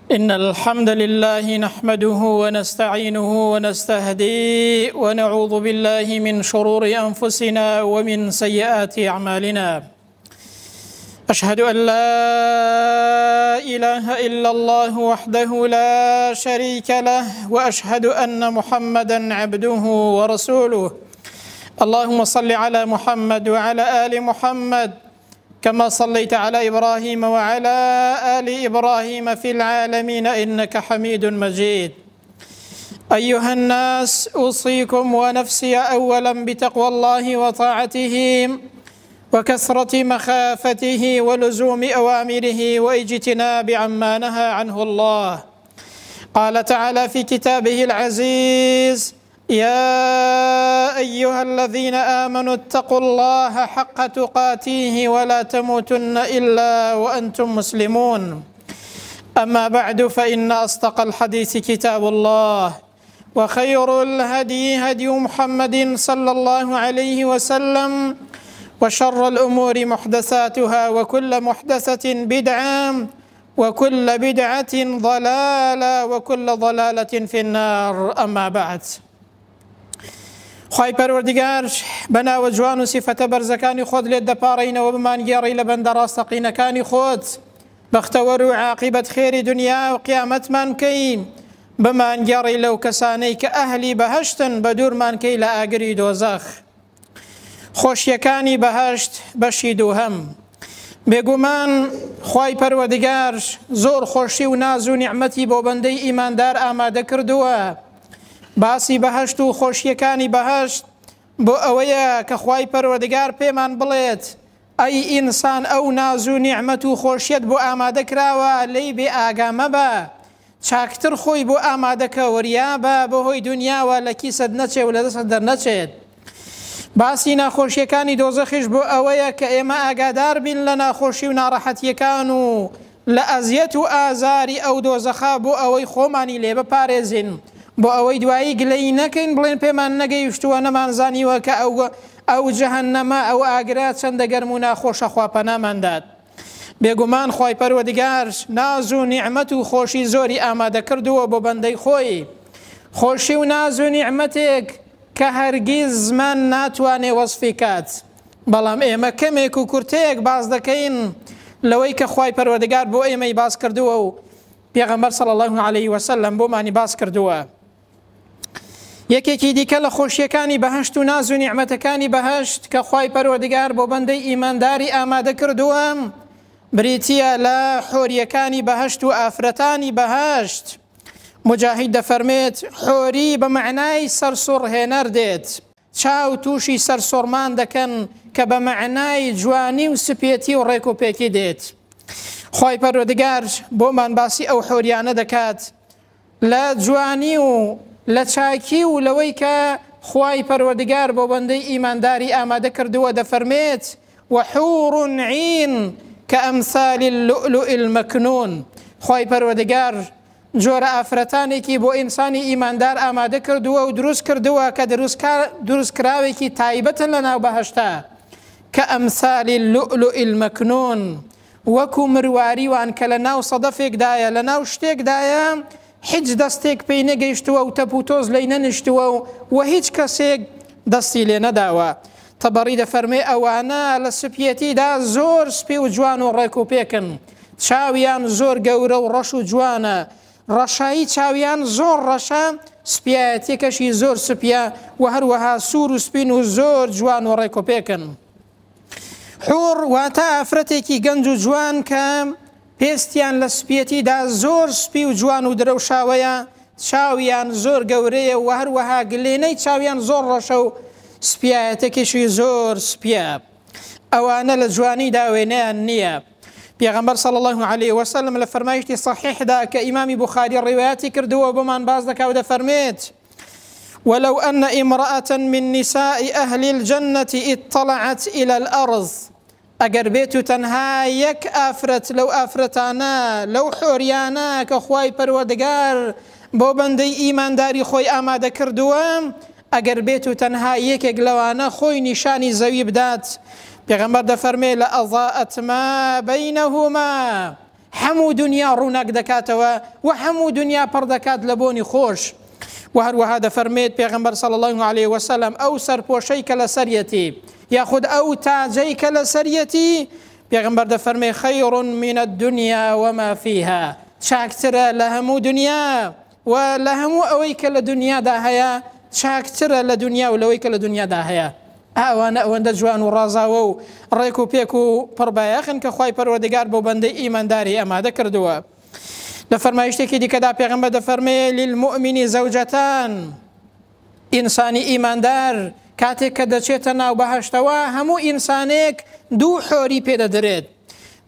إن الحمد لله نحمده ونستعينه ونستهديه ونعوذ بالله من شرور أنفسنا ومن سيئات أعمالنا. أشهد أن لا إله إلا الله وحده لا شريك له، وأشهد أن محمدا عبده ورسوله. اللهم صل على محمد وعلى آل محمد كما صليت على إبراهيم وعلى آل إبراهيم في العالمين إنك حميد مجيد. أيها الناس، أوصيكم ونفسي أولا بتقوى الله وطاعته وكثرة مخافته ولزوم أوامره واجتناب عما نهى عنه الله. قال تعالى في كتابه العزيز: يا أيها الذين آمنوا اتقوا الله حق تقاته ولا تموتن إلا وأنتم مسلمون. أما بعد، فإن أصدق الحديث كتاب الله، وخير الهدي هدي محمد صلى الله عليه وسلم، وشر الأمور محدثاتها، وكل محدثة بدعة، وكل بدعة ضلالة، وكل ضلالة في النار. أما بعد، خوای پەروەردیگار بەناوە جوان و سیفەتە بەرزەکانی خۆت لێت دەپاڕینەوە بمانگێڕی لە بەندە ڕاستەقینەکانی خۆت، بەختەوەر و عاقبەت خێری دنیا و قیامەتمان کەی، بمانگێڕی لەو کەسانەی کە ئەهلی بەهەشتن، بە دوورمانکەی لە ئاگری دۆزەخ. خۆشیەکانی بەهەشت بەشی دووهەم. بێگومان خوای پەروەردیگار زۆر خۆشی و ناز و نیعمەتی بۆ بەندەی ئیماندار ئامادە کردووە. باسی بەهەشت و خۆشیەکانی بەهەشت بۆ ئەوەیە کە خوای پەروەردیگار پێمان بڵێت: ئەی ئینسان، ئەو ناز و نیعمەت و خۆشیەت بۆ ئامادە کراوە، لێی بێ ئاگا مەبە، چاکتر خۆی بۆ ئامادەکە، وریابە بەهۆی دنیاوە لە کیسەت نەچێ و لە دەستت دەرنەچێت. باسی ناخۆشیەکانی دۆزەخیش بۆ ئەوەیە کە ئێمە ئاگادار بین لە ناخۆشی و ناڕەحەتیەکان و لە ئەزیەت و ئازاری ئەو دۆزەخا، بۆ ئەوەی خۆمانی لێ بپارێزین، بۆ ئەوەی دوایی گلەی نەکەین، بڵێن پێمان نەگەیشتووە، نەمانزانیوە کە ئەو جەهەنەمە، ئەو ئاگرا چەندە گەرم و ناخۆشە، خوا پەناماندات. بێگومان خوای پەروەردیگار ناز و نیعمەت و خۆشی زۆری ئامادە کردووە بۆ بەندەی خۆی. خۆشی و ناز و نیعمەتێک کە هەرگیز زمان ناتوانێ وەصفی کات، بەڵام ئێمە کەمێک و کورتەیەک باز دەکەین لەوەی کە خوای پەروەردیگار بۆ ئێمەی باز کردووە و پێغەمبەر صلی الله علیه وسلم بۆمانی باز کردووە. یەکێکی دیکە لە خۆشیەکانی بەهەشت و ناز و نیعمەتەکانی بەهەشت کە خوای پەروەردیگار بۆ بەندەی ئیمانداری ئامادە کردووە، بریتیە لە حۆریەکانی بەهەشت و ئافرەتانی بەهەشت. مجاهید دەفەرمێت: حۆری بە معنای سەرسوڕهێنەر دێت، چاو تووشی سەرسوڕمان دەکەن کە بە معنای جوانی و سپێتی و ڕێک و پێکی دێت. خوای پەروەردیگار بۆمان باسی ئەو حۆریانە دەکات لە جوانی و لە چاکی و لەوەی کە خوای پەروەردیگار بۆ بەندەی ئیمانداری ئامادە کردووە. دەفەرمێت: وحور عین كأمثال اللؤلؤ المكنون. خوای پەروەردیگار جۆرە ئافرەتانێکی بۆ ئینسانی ئیماندار ئامادە کردووە و دروست کردووە کە دروستکراوێکی تایبەتن لە ناو بەهەشتا. كأمثال اللؤلؤ المكنون، وەکو مرواریوان کە لە ناو سەدەفێکدایە، لە ناو شتێکدایە، هیچ دەستێک پێی نەگەیشتووە و تەپ و تۆز لەی نەنیشتووە و هیچ کەسێک دەستی لێ نەداوە. تەبەڕی دەفەرمێ ئەوانە لە سپیەتیدا زۆر سپی و جوان و ڕێک و پێکن، چاویان زۆر گەورە و ڕەش و جوانە، ڕەشایی چاویان زۆر ڕەشە، سپایەتێکەشی زۆر سپیە، و هەروەها سوور و سپین و زۆر جوان و ڕێک و پێکن. حور واتە ئافرەتێکی گەنج و جوان کە پێستیان لە سپیەتیدا زۆر سپی و جوان و درەوشاوەیە، چاویان زۆر گەورەیە و هەروەها گلێنەی چاویان زۆر ڕەشە و سپایەتێکیشی زۆر سپیە. ئەوانە لە جوانیدا وێنەیان نییە. پێغەمبەر صلی الله علیه وسلم لە فەرمایشتی صحیحدا کە ئیمامی بوخاری ڕیوایەتی کردووە بۆمان باز دەکا و دەفەرمێت: ولو أن امرأة من نساء أهل الجنة اطلعت إلى الأرض. ئەگەر بێت و تەنها یەک ئافرەت لەو ئافرەتانە، لەو حۆریانە کە خوای پەروەردیگار بۆ بەندەی ئیمانداری خۆی ئامادە کردووە، ئەگەر بێت و تەنها یەکێک لەوانە خۆی نیشانی زەوی بدات، پێغەمبەر دەفەرمێ: لە ئەضاءت ما بینهما، هەموو دنیا ڕووناک دەکاتەوە و هەموو دنیا پڕ دەکات لە بۆنی خۆش. و هەروەها دەفەرمێت پێغەمبەر صلی الله عليه وسلم ئەو سەرپۆشەی کە لە سەریەتی یاخود ئەو تاجەی کە لە سەریەتی پێغەمبەر دەفەرمێ خەیڕ من الدنیا وما فيها، چاکترە لە هەموو دنیا و لە هەموو ئەوەی کە لە دنیادا هەیە، چاکترە لە دنیا و لەوەی کە لە دنیادا هەیە. ئەوانە ئەوەندە جوان و ڕازاوە و ڕێک و پێک و پڕبایەخن کە خوای پەروەردگار بۆ بەندەی ئیمانداری ئامادە کردووە. لە فەرمایشتێکی دیکەدا پێغەمبەر دەفەرمێ للمؤمن زەوجەتان، ئینسانی ئیماندار کاتێک کە دەچێتە ناو بەهەشتەوە هەموو ئینسانێک دوو حۆری پێدەدرێت.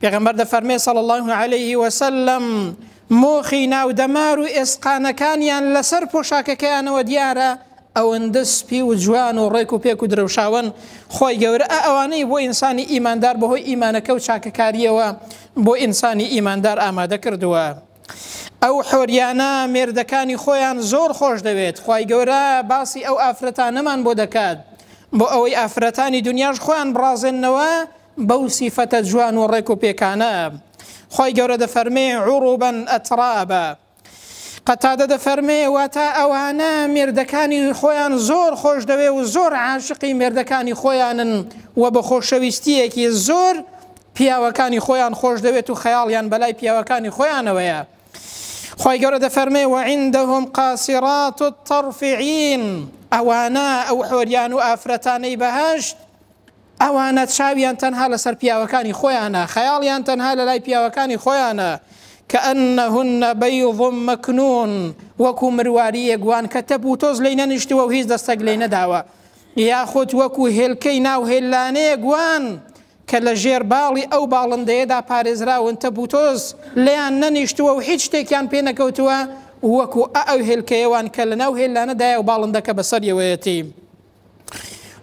پێغەمبەر دەفەرمێ صلی الله عليه وسلم مۆخی ناو دەمار و ئێسقانەکانیان لەسەر پۆشاکەکەیانەوە دیارە ئەوەندە سپی و جوان و ڕێک و پێک و درەوشاون. خۆی گەورە ئەوانەی بۆ ئینسانی ئیماندار بەهۆی ئیمانەکە و چاکەکاریەوە بۆ ئینسانی ئیماندار ئامادە کردووە. ئەو حۆریانە مێردەکانی خۆیان زۆر خۆش دەوێت. خۆی گەورە باسی ئەو ئافرەتانەمان بۆ دەکات بۆ ئەوەی ئافرەتانی دنیاش خۆیان بڕازێننەوە بەو سیفەتە جوان و ڕێک و پێکانە. خۆی گەورە دەفەرمێ عوروبا ئەترابا. قەتادە دەفەرمێ واتە ئەوانە مێردەکانی خۆیان زۆر خۆش دەوێ و زۆر عاشقی مێردەکانی خۆیانن و بە خۆشەویستیەکی زۆر پیاوەکانی خۆیان خۆش دەوێت و خەیاڵیان بەلای پیاوەکانی خۆیانەوەیە. خۆی گەورە دەفەرمێ وعندهم قاصرات الطرف عین. ئەوانە ئەو حۆریان و ئافرەتانەی بەهەشت ئەوانە چاویان تەنها لەسەر پیاوەکانی خۆیانە، خەیاڵیان تەنها لە لای پیاوەکانی خۆیانە. كأنهن بيض مكنون، وەکو مرواری گوان کە تەپ و تۆز لێی نەنیشتووە و هیچ دەستەک لێی نەداوە، یاخود وەکو هێلکەی ناو هێلانەیە گوان کە لە ژێر باڵی ئەو باڵندەیەدا پارێزراون، تەپ و تۆز لێیان نەنیشتووە و هیچ شتێکیان پێ نەکەوتووە، وەکو ئەو هێلکەیەوان کە لە ناو هێلانەدایە و باڵندەکە بەسەریەوەیەتی.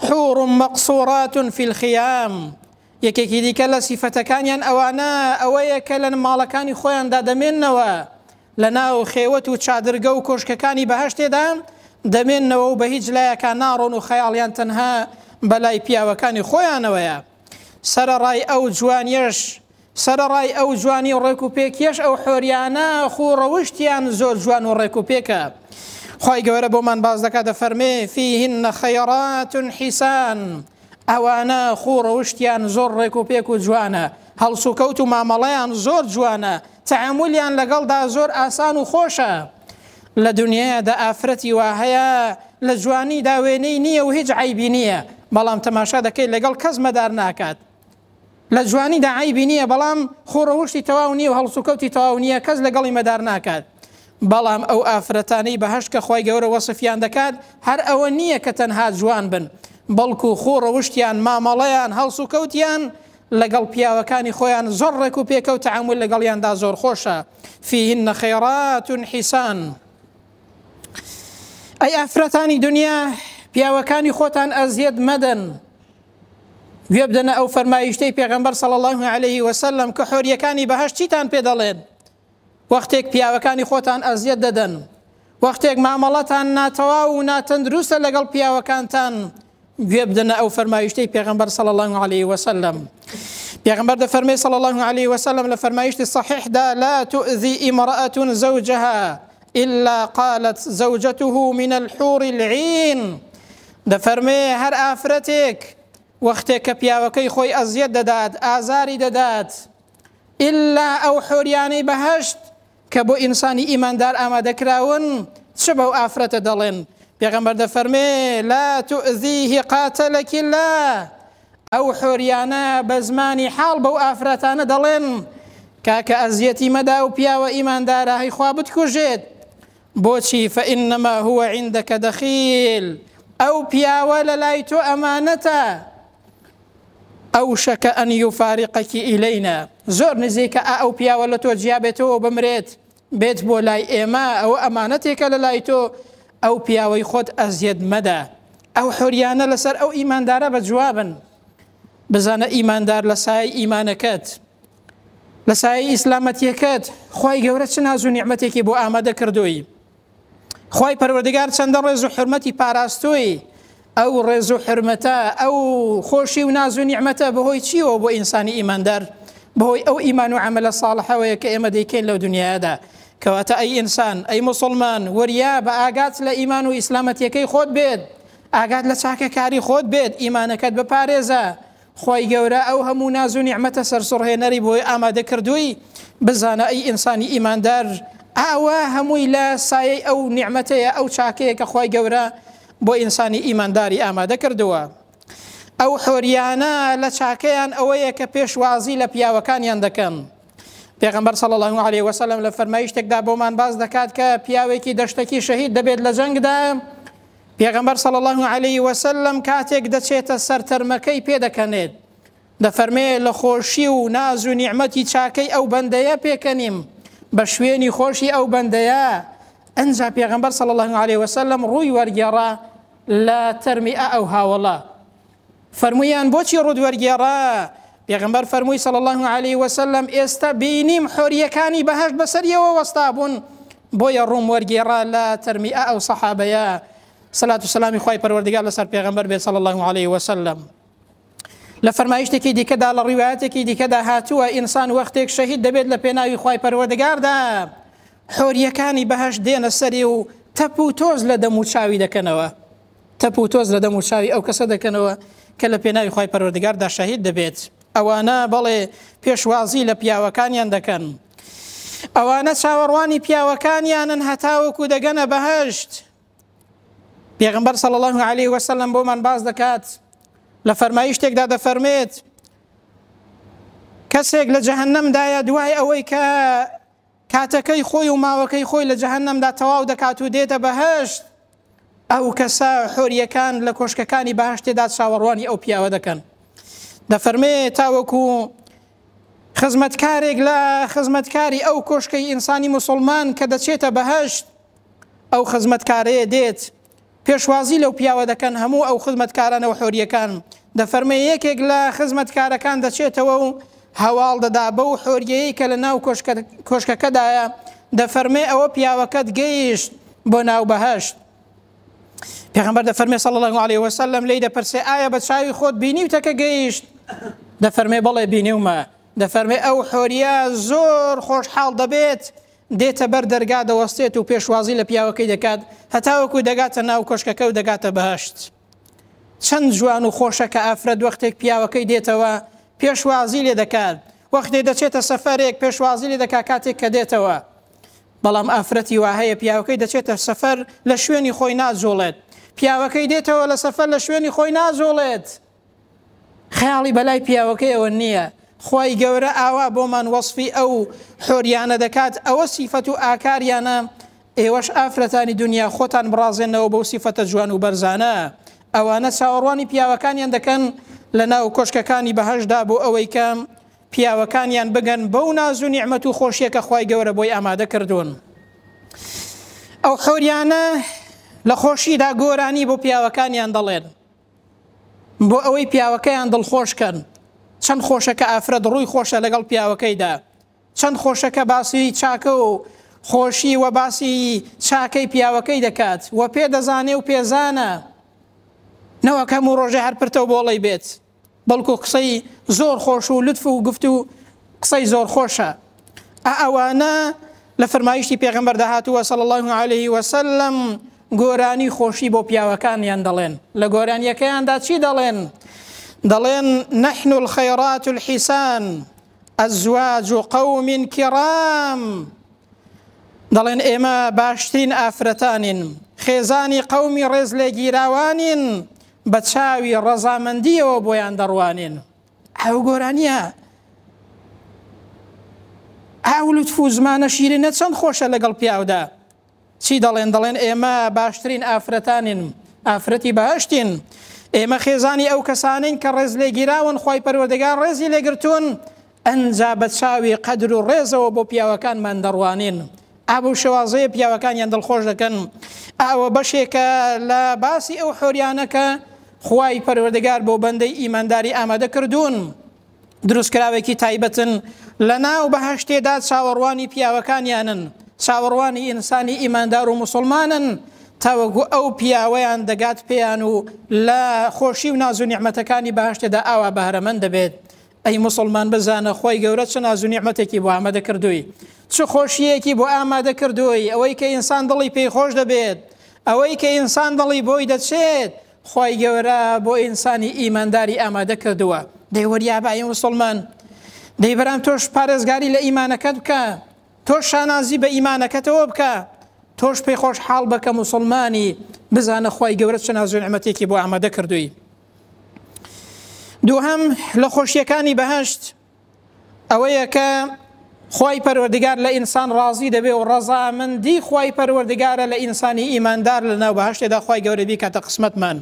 حور مقصورات في الخيام. یەکێکی دیکە لە سیفەتەکانیان ئەوانە ئەوەیە کە لە ماڵەکانی خۆیاندا دەمێننەوە، لە ناو خێوەت و چادرگە و کۆشکەکانی بەهەشتێدا دەمێننەوە و بە هیچ لایەکە ناڕۆن و خەیاڵیان تەنها بەلای پیاوەکانی خۆیانەوەیە. سەرەڕای ئەو جوانیەش، سەرەڕای ئەو جوانی و ڕێک و پێکیەش ئەو حۆریانە خوڕەوشتیان زۆر جوان و ڕێک و پێکە. خۆی گەورە بۆمان باز دەکات دەفەرمێ فیهن خەیرات حیسان. ئەوانە خوڕەوشتیان زۆر ڕێک و پێک و جوانە، هەڵسوکەوت و مامەڵەیان زۆر جوانە، تەعامولیان لەگەڵدا زۆر ئاسان و خۆشە. لە دنیادا ئافرەتی وا هەیە لە جوانی داوێنەی نییە و هیچ عیبی نییە، بەڵام تەماشا دەکەیت لەگەڵ کەس مەدار ناکات. لە جوانیدا عیبی نییە، بەڵام خوڕەوشتی تەواو نییە و هەڵسوکەوتی تەواو نییە، کەس لەگەڵی مەدار ناکات. بەڵام ئەو ئافرەتانەی بەهەشت کە خۆی گەورە وەسفیان دەکات هەر ئەوە نییە کە تەنها جوان بن، بەڵکو خوڕەوشتیان مامەڵەیان هەڵسوکەوتیان لەگەڵ پیاوەکانی خۆیان زۆر ڕێک و پێکە و تەعامل لەگەڵیاندا زۆر خۆشە. فیهن خەیرات حیسان. ئەی ئافرەتانی دنیا، پیاوەکانی خۆتان ئەزیەت مەدەن. گوێ بدەنە ئەو فەرمایشتەی پێغەمبەر صلی الله عليه وسلم کە حۆریەکانی بەهەشت چیتان پێ دەڵێن. وەختێک پیاوەکانی خۆتان ئەزیەت دەدەن، وەختێک مامەڵەتان ناتەواو و ناتەندروستە لەگەڵ پیاوەکانتان، گوێ بدەنە ئەو فەرمایشتەی پێغەمبەر صلی الله عليه وسلم. پێغەمبەر دەفەرمێ صلی الله عليه وسلم لە فەرمایشتی صحیحدا لا تؤذي امرأة زوجها إلا قالت زوجته من الحور العين. دەفەرمێ هەر ئافرەتێک وەختێک کە پیاوەکەی خۆی ئەزیەت دەدات، ئازاری دەدات، ئللا ئەو حۆریانەی بەهەشت کە بۆ ئینسانی ئیماندار ئامادەکراون چ بەو ئافرەتە دەڵێن. پێغەمبەر دەفەرمێ لا تؤذيه قاتلك الله. ئەو حۆریانە بە زمانی حاڵ بەو ئافرەتانە دەڵێن کاکە ئەزیەتی مەدا و پیاوە ئیماندارە هەی خوا بتکوژێت. بۆچی؟ فإنما هو عندك دخيل. ئەو پیاوە لە لای تۆ ئەمانەتە. أوشك أن يفارقك إلينا. زۆر نزیکە ئەو پیاوە لە تۆ جیا بێتەوە بمرێت بێت بۆ لای ئێمە، ئەو ئەمانەتێکە لە لای تۆ، ئەو پیاوەی خۆت ئەزیەت مەدە. ئەو حۆریانە لەسەر ئەو ئیماندارە بە جوابن. بزانە ئیماندار لە سایە ئیمانەکەت، لە سایە ئیسلامەتیەکەت خۆی گەورە چ ناز و نیعمەتێکی بۆ ئامادە کردووی. خۆی پەروەردگار چەندە ڕێز و حرمەتی پاراستووی. ئەو ڕێز و حرمەتە، ئەو خۆشی و ناز و نیعمەتە بەهۆی چیەوە بۆ ئینسانی ئیماندار؟ بەهۆی ئەو ئیمان و عەمەلە ساڵحەوەیە کە ئێمە دەیکەین لەو دنیادا. کەواتە ئەی ئینسان، ئەی موسڵمان، وەریا بە ئاگات لە ئیمان و ئیسلامەتیەکەی خۆت بێت، ئاگات لە چاکەکاری خۆت بێت، ئیمانەکەت بپارێزە. خۆی گەورە ئەو هەموو ناز و نیعمەتە سەرسوڕهێنەری بۆی ئامادە کردووی، بزانە ئەی ئینسانی ئیماندار، ئاوا هەمووی لە سایەی ئەو نیعمەتەیە، ئەو چاکەیە کە خۆی گەورە بۆ ئینسانی ئیمانداری ئامادە کردووە. ئەو حۆریانە لە چاکەیان ئەوەیە کە پێشوازی لە پیاوەکانیان دەکەن. پێغەمبەر صلی الله علیه وسلم لە فەرمایشتێکدا بۆمان باز دەکات کە پیاوێکی دەشتێکی شەهید دەبێت لە جەنگدا. پێغەمبەر صلی الله علیه وسلم کاتێک دەچێتە سەر تەرمەکەی پێدەکەنێت، دەفەرمێ لە خۆشی و ناز و نیعمەتی چاکەی ئەو بەندەیە پێکەنیم، بە شوێنی خۆشی ئەو بەندەیە. ئەنجا پێغەمبەر صلی الله علیه وسلم ڕووی وەرگێڕا لە تەرمی ئەو هاوڵە. فەرموویان بۆچی ڕوود وەرگێڕا؟ پێغەمبەر فەرمووی صلی الله علیه وسلم ئێستا بینیم حۆریەکانی بەهەشت بەسەریەوە وەستا بوون، بۆیە ڕووم وەرگێڕا لە تەرمی ئەو سەحابەیە. صلاة و سلامی خوای پەروەردگار لەسەر پێغەمبەر بێت صلی الله علیه وسلم. لە فەرمایشتێکی دیکەدا، لە ڕیوایەتێکی دیکەدا هاتووە ئینسان وەختێک شەهید دەبێت لە پێناوی خوای پەروەردگاردا، حۆریەکانی بەهەشت دێنە سەری و تەپ و تۆز لە دەم و چاوی دەکەنەوە، تەپ و تۆز لە دەم و چاوی ئەو کەسە دەکەنەوە کە لە پێناوی خوای پەروەردگاردا شەهید دەبێت. ئەوانە بەڵێ پێشوازی لە پیاوەکانیان دەکەن، ئەوانە چاوەڕوانی پیاوەکانیانن هەتاوەکو دەگەنە بەهەشت. پێغەمبەر صلی الله علیه وسلم بۆمان باز دەکات لە فەرمایشتێکدا، دەفەرمێت کەسێک لە جەهەنەمدایە دوای ئەوەی کە کاتەکەی خۆی و ماوەکەی خۆی لە جەهەنەمدا تەواو دەکات و دێتە بەهەشت، ئەو کەسە حۆریەکان لە کۆشکەکانی بەهەشتێدا چاوەڕوانی ئەو پیاوە دەکەن. دەفەرمێ تاوەکو خزمەتکارێک لە خزمەتکاری ئەو کۆشکەی ئینسانی موسڵمان کە دەچێتە بەهەشت، ئەو خزمەتکارەیە دێت پێشوازی لەو پیاوە دەکەن هەموو ئەو خزمەتکارانەوە حۆریەکان. دەفەرمێ یەکێک لە خزمەتکارەکان دەچێتەوە و هەواڵ دەدا بەو حۆریەیە کە لە ناو کۆشکەکەدایە، دەفەرمێ ئەوە پیاوەکەت گەیشت بۆ ناو بەهەشت. پێغەمبەر دەفەرمێ صلی الله علیه وسلم لێی دەپرسێ ئایا بە چاوی خۆت بینیوتە کە گەیشت؟ دەفەرمێ بەڵێ بینیومە. دەفەرمێ ئەو حۆریە زۆر خۆشحاڵ دەبێت، دێتە بەر دەرگا دەوەستێت و پێشوازی لە پیاوەکەی دەکات هەتاوەکو دەگاتە ناو کۆشکەکە و دەگاتە بەهەشت. چەند جوان و خۆشە کە ئافرەت وەختێک پیاوەکەی دێتەوە پێشوازی لێ دەکات، وەختێک دەچێتە سەفەرێک پێشوازی لێ دەکات کاتێک کە دێتەوە. بەڵام ئافرەتی وهەیە پیاوەکەی دەچێتە سەفەر لە شوێنی خۆی ناجۆڵێت، پیاوەکەی دێتەوە لە سەفەر لە شوێنی خۆی ناجۆڵێت، خەیاڵی بەلای پیاوەکەیەوە نییە. خی گەورە ئاوا بۆمان وەصفی ئەو حۆریانە دەکات، ئەوە سیفەت و ئاکاریانە. ئێوەش ئافرەتانی دنیا خۆتان بڕازێنەوە بەو سیفەتە جوان و بەرزانە. ئەوانە چاوەڕوانی پیاوەکانیان دەکەن لە ناو کۆشکەکانی بەهەشدا بۆ ئەوەی کە پیاوەکانیان بگەن بەو ناز و نیعمەت و خۆشیە کە خی گەورە بۆی ئامادە کردوون. ئەو حۆریانە لە خۆشیدا گۆرانی بۆ پیاوەکانیان دەڵێن، بۆ ئەوەی پیاوەکەیان دڵخۆشکەن. چەند خۆشەکە ئافرەت ڕووی خۆشە لەگەڵ پیاوەکەیدا، چەند خۆشەکە باسی چاکە و خۆشی و باسی چاکەی پیاوەکەی دەکات و پێدەزانێ و پێزانە، نەوەکەم و ڕۆژێ هەر پرتە و بۆڵی بێت، بەڵکو قسەی زۆر خۆش و لطف و گفت و قسەی زۆر خۆشە. ئەوانە لە فەرمایشتی پێغەمبەر داهاتووە صلی الله علیه وسلم گۆرانی خۆشی بۆ پیاوەکانیان دەڵێن. لە گۆرانیەکەیاندا چی دەڵێن؟ دەڵێن نحن الخيرات الحسان ئەزواج قوم كرام، دەڵێن ئێمە باشترین ئافرەتانین، خێزانی قەومی ڕێز لێگیراوانین، بە چاوی ڕەزامەندیەوە بۆیان دەڕوانین. ئەو گۆرانیە، ئەو لوتف و زمانە شیرینە چەند خۆشە لەگەڵ پیاودا. چی دەڵێن؟ دەڵێن ئێمە باشترین ئافرەتانین، ئافرەتی بەهەشتین، ئێمە خێزانی ئەو کەسانین کە ڕێز لێگیراون، خی پەروەردگار ڕێزی لێگرتوون، ئەنجا بە چاوی قەدر و ڕێزەوە بۆ پیاوەکانمان دەڕوانین. ئابوو شێوازەیە پیاوەکانیان دڵخۆش دەکەن. ئەوە بەشێکە لە باسی ئەو حۆریانەکە خی پەروەردگار بۆ بەندەی ئیمانداری ئامادە کردوون. دروستکراوێکی تایبەتن لە ناو بەهەشتێدا چاوەڕوانی پیاوەکانیانن، چاوەڕوانی ئینسانی ئیماندار و موسڵمانن، تاوەکو ئەو پیاوەیان دەگات پێیان و لە خۆشی و ناز و نیعمەتەکانی بەهەشتێدا ئاوا بەهرەمەند دەبێت. ئەی مسلمان بزانە خۆی گەورە چ ناز و نیعمەتێکی بۆ ئامادە کردووی، چ خۆشیەکی بۆ ئامادە کردووی، ئەوەی کە ئینسان دڵی پێی خۆش دەبێت، ئەوەی کە ئینسان دڵی بۆی دەچێت، خۆی گەورە بۆ ئینسانی ئیمانداری ئامادە کردووە. دەی وەریابە ئەی مسلمان، دەی بەرام تۆش پارێزگاری لە ئیمانەکەت بکە، تۆش شانازی بە ئیمانەکەتەوە بکە، تۆش پێی خۆش حاڵ بکە مسلمانی، بزانە خۆی گەورە چ ناز و نیعمەتێکی بۆ ئامادە کردووی. دووهەم لە خۆشیەکانی بەهەشت ئەوەیە کە خۆی پەروەردگار لە ئینسان ڕازی دەبێ و ڕەزامەندی خۆی پەروەردگارە لە ئینسانی ئیماندار لە ناو بەهەشتێدا خۆی گەورە بیکاتە قسمەتمان.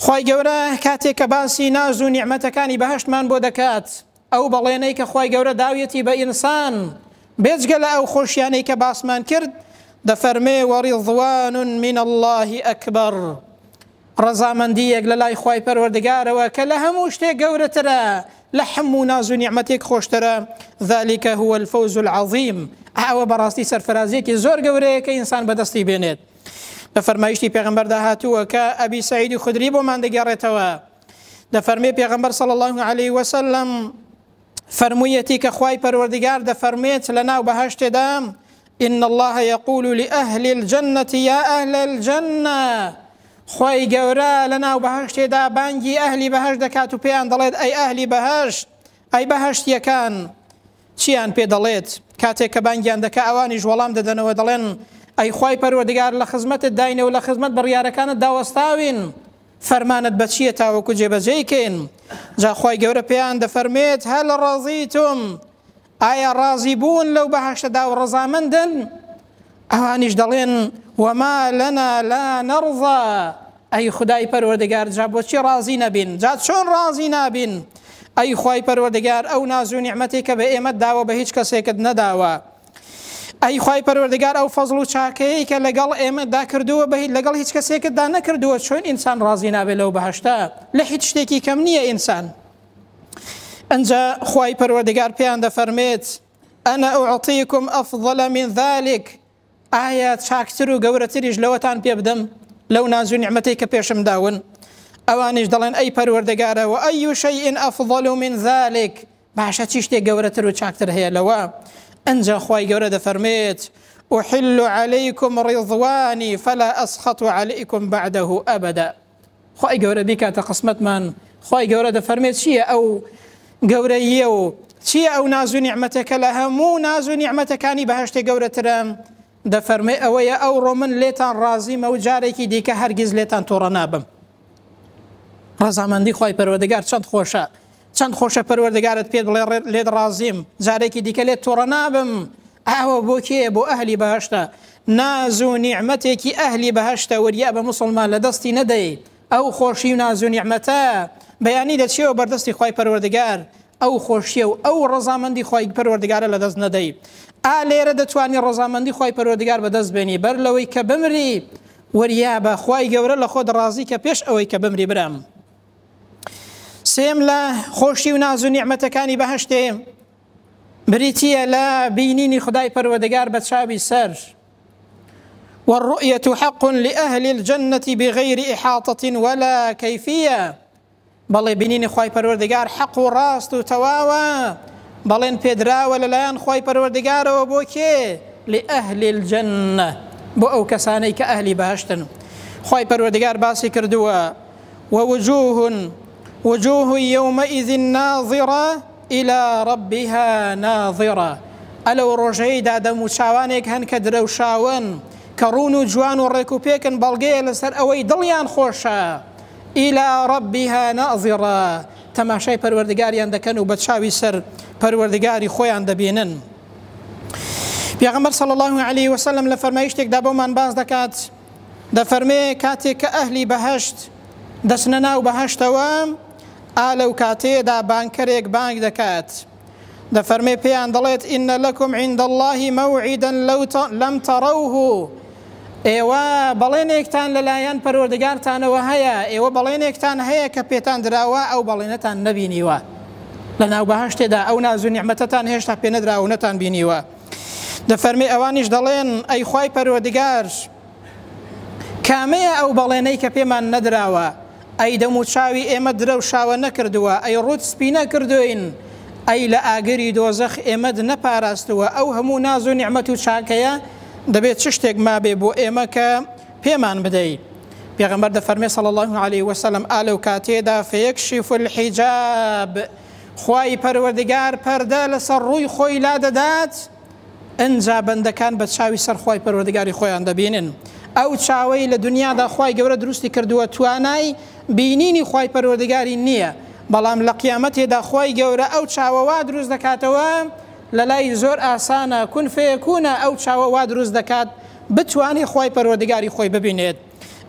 خۆی گەورە کاتێک کە باسی ناز و نیعمەتەکانی بەهەشتمان بۆ دەکات، ئەو بەڵێنەی کە خۆی گەورە داویەتی بە ئینسان بێجگە لە ئەو خۆشیانەی کە باسمان کرد، دەفەرمێ وەڕیضوان من الله ئەکبەر، ڕەزامەندیەک لە لای خۆی پەروەردگارەوە کە لە هەموو شتێک گەورەترە، لە هەموو ناز و نیعمەتێک خۆشترە. ذلك هو الفوز العظیم، ئەوە بەڕاستی سەرفرازیەکی زۆر گەورەیە کە ئینسان بەدەستی بێنێت. بە فەرمایشتی پێغەمبەردا هاتووە کە ئەبی سەعیدی خودری بۆمان دەگێڕێتەوە، دەفەرمێ پێغەمبەر صلی الله عليه وسلم فەرموویەتی کە خۆی پەروەردگار دەفەرمێت لە ناو بەهەشتێدا إن الله يقول لأهل الجنة يا أهل الجنة، خۆی گەورە لە ناو بەهەشتێدا بانگی ئەهلی بەهەشت دەکات و پێیان دەڵێت ئەی ئەهلی بەهەشت، ئەی بەهەشتیەکان. چیان پێ دەڵێت کاتێک کە بانگیان دەکا؟ ئەوانیش وەڵام دەدەنەوە دەڵێن ئەی خۆی پەروەردگار لە خزمەتت داینە و لە خزمەت بڕیارەکانت داوەستاوین، فەرمانت بە چییە تاوەکو جێبەجێیکەین؟ جا خۆی گەورە پێیان دەفەرمێت هەل ڕەزیتم، ئایا ڕازی بوون لەو بەهەشتەدا و ڕەزامەندن؟ ئەوانیش دەڵێن وما لنا لا نرضى، ئەی خدای پەروەردگار جا بۆچی ڕازی نەبین؟ جا چۆن ڕازی نابین؟ ئەی خۆی پەروەردگار ئەو ناز و نیعمەتی کە بە ئێمەت داوە بە هیچ کەسێکت نەداوە، ئەی خۆی پەروەردگار ئەو فەزڵ و چاکەیەی کە لەگەڵ ئێمەدا کردووە بە لەگەڵ هیچ کەسێکتدا نەکردووە، چۆن ئینسان ڕازی نابێت لەو بەهەشتە؟ لە هیچ شتێکی کەم نییە ئینسان. ئەنجا خۆی پەروەردگار پێیان دەفەرمێت ئەنە ئوعطیکم ئەفضل من ذلك، ئایا چاکتر و گەورەتریش لەوەتان پێ بدەم لەو ناز و نیعمەتەی کە پێشم داون؟ ئەوانیش دەڵێن ئەی پەروەردگارە و ئەی شەیء ئەفضل من ذلك، باشە چی شتێک گەورەتر و چاکتر هەیە لەوە؟ ئەنجا خۆی گەورە دەفەرمێت أحل عليكم رضواني فلا أسخط عليكم بعده أبدا. خۆی گەورە بیکاتە قسمەتمان. خۆی گەورە دەفەرمێت چییە ئەو گەورەیە و چییە ئەو ناز و نیعمەتەکە لە هەموو ناز و نیعمەتەکانی بەهەشتێک گەورەترە؟ دەفەرمێ ئەوەیە ئەوڕۆ من لێتان ڕازیمە و جارێکی دیکە هەرگیز لێتان تۆڕە نابم. ڕەزامەندی خۆی پەروەردگار چەند خۆشە، چەند خۆشە پەروەردگارت پێ بڵێ لێت ڕازیم، جارێکی دیکە لێت تۆڕە نابم. ئەوە بۆ کێ؟ بۆ ئەهلی بەهەشتە. ناز و نیعمەتێکی ئەهلی بەهەشتە وەریا بە مسلمان لە دەستی نەدەی. ئەو خۆشی و ناز و نیعمەتە بەیانی دەچێەوە بەردەستی خۆی پەروەردگار، ئەو خۆشیە و ئەو ڕەزامەندی خۆی پەروەردگارە لە دەست نەدەی. لێرە دەتوانی ڕەزامەندی خۆی پەروەردگار بەدەست بێنی بەر لەوەی کە بمری، وەریا بە خۆی گەورە لە خۆت ڕازی کە پێش ئەوەی کە بمری برام. سێم لە خۆشی و ناز و نیعمەتەکانی بەهەشتێ بریتیە لە بینینی خدای پەروەردگار بە چاوی سەر. والرؤية حق لأهل الجنة بغير إحاطة ولا كيفية، بەڵێ بینینی خۆی پەروەردگار حەق و ڕاست و تەواوە، بەڵێن پێدراوە لەلایەن خۆی پەروەردگارەوە بۆ کێ؟ لأهل الجنة، بۆ ئەو کەسانەی کە ئەهلی بەهەشتن. خۆی پەروەردگار باسی کردووە ووجوه يومئذ ناظرة إلى ربها ناظرة، ئەلەو ڕۆژەیەدا دەم و چاوانێک هەن کە درەوشاون کە ڕوون و جوان و ڕێک و پێکن بەڵگەیە لەسەر ئەوەی دڵیان خۆشە. إلى ربها ناظرة، تەماشای پەروەردگاریان دەکەن و بە چاوی سەر پەروەردگاری خۆیان دەبینن. پێغەمبەر صلی الله عليه وسلم لە فەرمایشتێکدا بۆمان باز دەکات، دەفەرمێ کاتێک کە ئەهلی بەهەشت دەچنە ناو بەهەشتەوە، لەو کاتێدا بانکەرێک بانگ دەکات، دەفەرمێ پێیان دەڵێت إن لكم عند الله موعدا لم تروه، ئێوە بەڵێنێکتان لەلایەن پەروەردگارتانەوە هەیە، ئێوە بەڵێنێکتان هەیە کە پێتان دراوە ئەو بەڵێنەتان نەبینیوە. لە ناو بەهەشتێدا ئەو ناز و نیعمەتەتان هێشتا پێ نەدراوە و نەتان بینیوە. دەفەرمێ ئەوانیش دەڵێن ئەی خوای پەروەردگار، کامەیە ئەو بەڵێنەی کە پێمان نەدراوە؟ ئەی دەم و چاوی ئێمە درە و شاوە نەکردووە، ئەی ڕوت سپی نەکردوین، ئەی لە ئاگری دۆزەخ ئێمەد نەپاراستووە. ئەو هەموو ناز و نیعمەت و چاکەیە دەبێت چ شتێک مابێ بۆ ئێمە کە پێمان بدەیت. پێغەمبەر دەفەرمێ صلی الله عليه وسلم ئالەو کاتێدا فەیەکشف الحجاب، خوای پەروەردگار پەردە لەسەر ڕووی خۆی لا دەدات، ئەنجا بەندەکان بە چاوی سەر خوای پەروەردگاری خۆیان دەبینن. ئەو چاوەی لە دنیادا خوای گەورە دروستی کردووە توانای بینینی خوای پەروەردگاری نییە، بەڵام لە قیامەتێدا خوای گەورە ئەو چاوەوا دروست دەکاتەوە لە لای زۆر ئاسانە، کون فەیەکونە ئەو چاوەوا دروست دەکات بتوانی خوای پەروەردگاری خۆی ببینێت.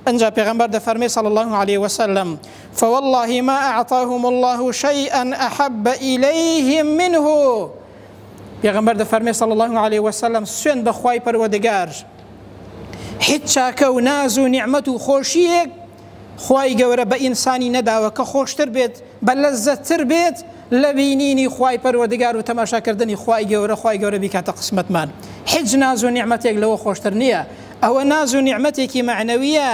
أنجا پیغمبر ده فرمي صلى الله عليه وسلم فوالله ما أعطاهم الله شيئا أحب إليهم منه. پیغمبر ده فرمي صلى الله عليه وسلم سوين بخواي پروردگار هیچ چاکە و ناز و نعمت و خۆشیەک خوای گەورە بە ئینسانی نەداوە کە خۆشتر بێت بە لەزەتتر بێت لە بینینی خوای پەروەردگار و تەماشاکردنی خوای گەورە بیکاتە قسمەتمان. هیچ ناز و نیعمەتێک لەوە خۆشتر نییە. ئەوە ناز و نیعمەتێکی معنەویە،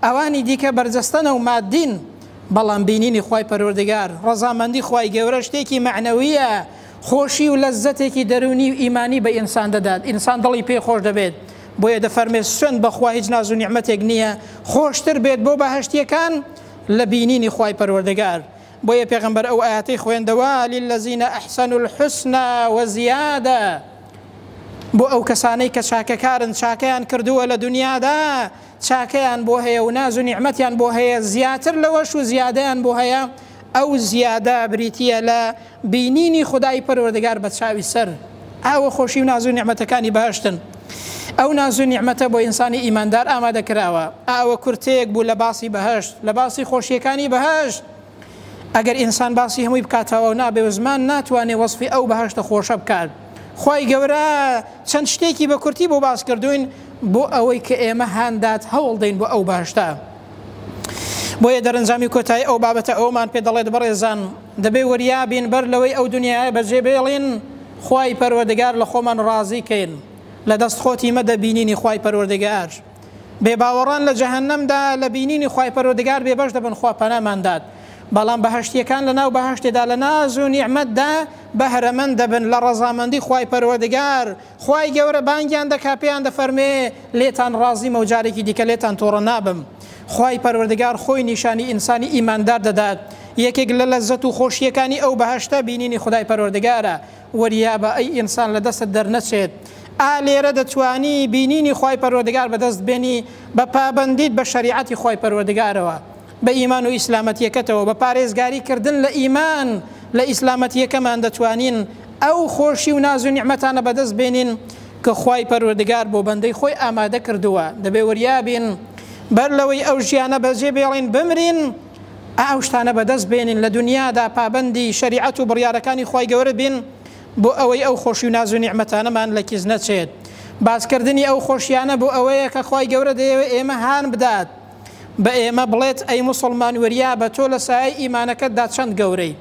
ئەوانی دیکە بەرجەستەنە و مادین، بەڵام بینینی خوای پەروەردگار ڕەزامەندی خوای گەورە شتێکی معنەویە، خۆشی و لەزەتێکی دەرونی و ئیمانی بە ئینسان دەدات، ئینسان دڵی پێ خۆش دەبێت. بۆیە دەفەرمێ سوێند بەخوا هیچ ناز و نیعمەتێک نییە خۆشتر بێت بۆ بەهەشتیەکان لە بینینی خوای پەروەردگار. بۆیە پێغەمبەر ئەو ئاەتەی خوێندەوە للذین ئەحسنوا الحسنى وزیادە، بۆ ئەو کەسانەی کە چاکەکارن چاکەیان کردووە لە دنیادا، چاکەیان بۆ هەیە و ناز و نیعمەتیان بۆ هەیە، زیاتر لەوەش و زیادەیان بۆ هەیە. ئەو زیادە بریتیە لە بینینی خودای پەروەردگار بە چاوی سەر. ئەوە خۆشی و ناز و نیعمەتەکانی بەهەشتن. ئەو ناز و نیعمەتە بۆ ئینسانی ئیماندار ئامادە کراوە. ئەوە کورتەیەک بوو لە باسی بەهەشت، لە باسی خۆشیەکانی بەهەشت. ئەگەر ئینسان باسی هەمووی بکاتەوە و نابێ و زمان ناتوانێ وەصفی ئەو بەهەشتە خۆشە بکات. خوای گەورە چەند شتێکی بە کورتی بۆ باس کردوین بۆ ئەوەی کە ئێمە هاندات هەوڵ دەین بۆ ئەو بەهەشتە. بۆیە دەرەنجامی کۆتایی ئەو بابەتە ئەومان پێ دەڵێت بەڕێزان دەبێ وەریابین بەر لەوەی ئەو دنیای بەجێ بێڵین خوای پەروەردگار لە خۆمان ڕازی کەین، لە دەست خۆتی مەدە بینینی خوای پەروەردگار. بێباوەڕان لە جەهەنەمدا لە بینینی خوای پەروەردگار بێبەش دەبن، خوا پەناماندات. بەڵام بەهەشتیەکان لە ناو بەهەشتێدا لە ناز و نیعمەتدا بەهرەمەند دەبن لە ڕەزامەندی خوای پەروەردگار. خوای گەورە بانگیان دەکا پێیان دەفەرمێ لێتان ڕازیمە و جارێکی دیکە لێتان تۆڕە نابم. خوای پەروەردگار خۆی نیشانی ئینسانی ئیماندار دەدات. یەکێک لە لەزەت و خۆشیەکانی ئەو بەهەشتە بینینی خودای پەروەردگارە. وەریابە ئەی ئینسان لە دەستت دەرنەچێت. لێرە دەتوانی بینینی خوای پەروەردگار بەدەست بێنی بە پابەندیت بە شەریعەتی خوای پەروەردگارەوە، بە ئیمان و ئیسلامەتیەکەتەوە، بە پارێزگاریکردن لە ئیمان لە ئیسلامەتیەکەمان دەتوانین ئەو خۆشی و ناز و نیعمەتانە بەدەست بێنین کە خوای پەروەردگار بۆ بەندەی خۆی ئامادە کردووە. دەبێ وەریابین بەر لەوەی ئەو ژیانە بەجێ بێڵین بمرین، ئەو شتانە بەدەست بێنین لە دنیادا پابەندی شەریعەت و بڕیارەکانی خوای گەورە بین بۆ ئەوەی ئەو خۆشی و ناز و نیعمەتانەمان لە کیز نەچێت. باسکردنی ئەو خۆشیانە بۆ ئەوەیە کە خوای گەورە دەیەوێت ئێمە هان بدات، بە ئێمە بڵێت ئەی موسڵمان وەریابە تۆ لە سایە ئیمانەکەتدا چەند گەورەی،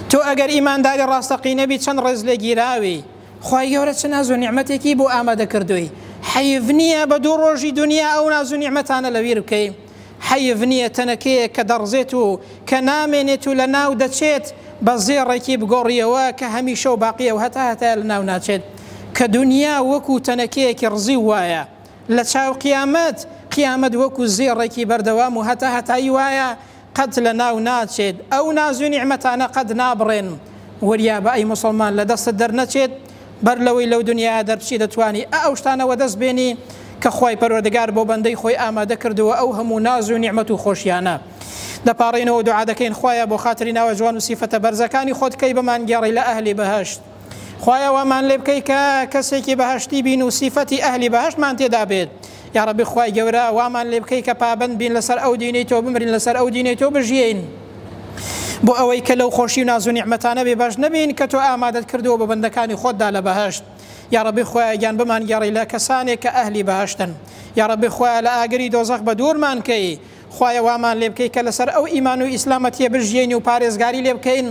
تۆ ئەگەر ئیمانداری ڕاستەقینەبی چەند ڕێز لێ گیراوی، خوای گەورە چ ناز و نیعمەتێکی بۆ ئامادە کردووی. حەیف نییە بە دوو ڕۆژی دنیا ئەو ناز و نیعمەتانە لەویر بکەی. حەیف نییە تەنەکەیە کە دەڕزێت و کە نامێنێت و لە ناو دەچێت بە زێڕێکی بگۆڕیەوە کە هەمیشە و باقیە و هەتا لە ناو ناچێت، کە دنیا وەکو تەنەکەیەکی ڕزی وایە لە چاو قیامەت وەکو زێڕێکی بەردەوام و هەتایی وایە قەت لە ناو ناچێت. ئەو ناز و نیعمەتانە قەت نابڕێن. وەریابە ئەی موسڵمان لە دەستت دەرنەچێت بەر لەوەی لەو دنیا دەربچی دەتوانی ئەو شتانەوە دەست بێنی کە خوای پەروەردگار بۆ بەندەی خۆی ئامادە کردووە. ئەو هەموو ناز و نیعمەت و خۆشیانە دەپاڕێنەوە دوعا دەکەین خوایە بۆ خاتری ناوە جوان و سیفەتە بەرزەکانی خۆت کەی بەمان گێڕی لە ئەهلی بەهەشت. خوایە وامان لێ بکەی کە کەسێکی بەهەشتی بین و سیفەتی ئەهلی بەهەشتمان تێدا بێت. یا ربی خوای گەورە وامان لێ بکەی کە پابەند بین لەسەر ئەو دینەی تۆ بمرین، لەسەر ئەو دینەی تۆ بژین، بۆ ئەوەی کە لەو خۆشی و ناز و نیعمەتانە بێ باش نەبین کە تۆ ئامادەت کردووە بە بەندەکانی خۆتدا لە بەهەشت. یا ربی خوایە گیان بمان گێڕی لە کەسانێک کە ئەهلی بەهەشتن. یا ربی خوایە لە ئاگری دۆزەخ بە دوورمان کەی. خوایە وامان لێ بکەی کە لەسەر ئەو ئیمان و ئیسلامەتیە بژین و پارێزگاری لێ بکەین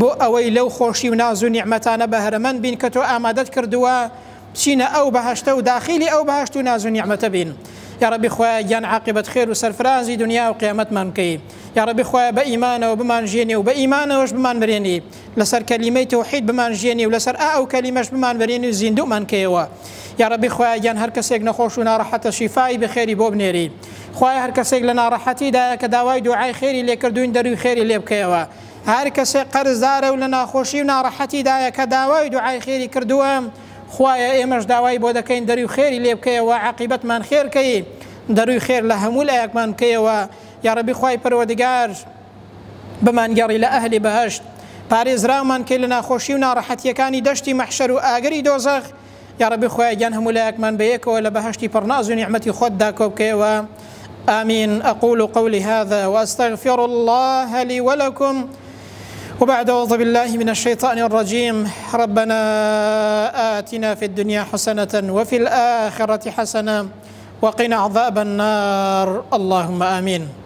بۆ ئەوەی لەو خۆشی و ناز و نیعمەتانە بەهرەمەند بین کە تۆ ئامادەت کردووە بچینە ئەو بەهەشتە و داخلی ئەو بەهەشت و ناز و نیعمەتە بین. يا ربي خويا جان عاقبة خير وسرفرازي دنيا وقيامت من كي يا ربي خويا بإيمانه وبمان جيني وبإيمانه وش بمان بريني لسر كلمة توحيد بمان جيني ولسر أو كلمة بمان بريني وزيندو من كيوا يا ربي خويا جان هر كسيك نخوشنا راحة شفاي بخير بو بنيري خويا هر كسيك لنا راحتي دا كداواي دعاي خيري اللي كردوين دروي خيري اللي بكيوا هر كسيك قرز داره ولنا خوشي راحتي دا كداواي دعاي خيري كردوام خوايا ئێمەش داوای بۆ دەکەین دەروی خێری لێ بکەیەوە عاقبەتمان خێرکەی دەروی خێر لە هەموو لایەکمان بکەیەوە یا رەبی خوای پەروەردگار بمانگەڕی لە ئەهلی بەهەشت پارێزراومان کەی لە ناخۆشی و ناڕەحەتیەکانی دەشتی مەحشەر و ئاگری دۆزەخ یا رەبی خوای گیان هەموو لایەکمان بەیەکەوە لە بەهەشتی پڕناز و نیعمەتی خۆتدا کۆ بکەیەوە آمين. أقول قولي هذا وأستغفر الله لي ولكم وبعد أعوذ بالله من الشيطان الرجيم ربنا آتنا في الدنيا حسنة وفي الآخرة حسنة وقنا عذاب النار اللهم آمين.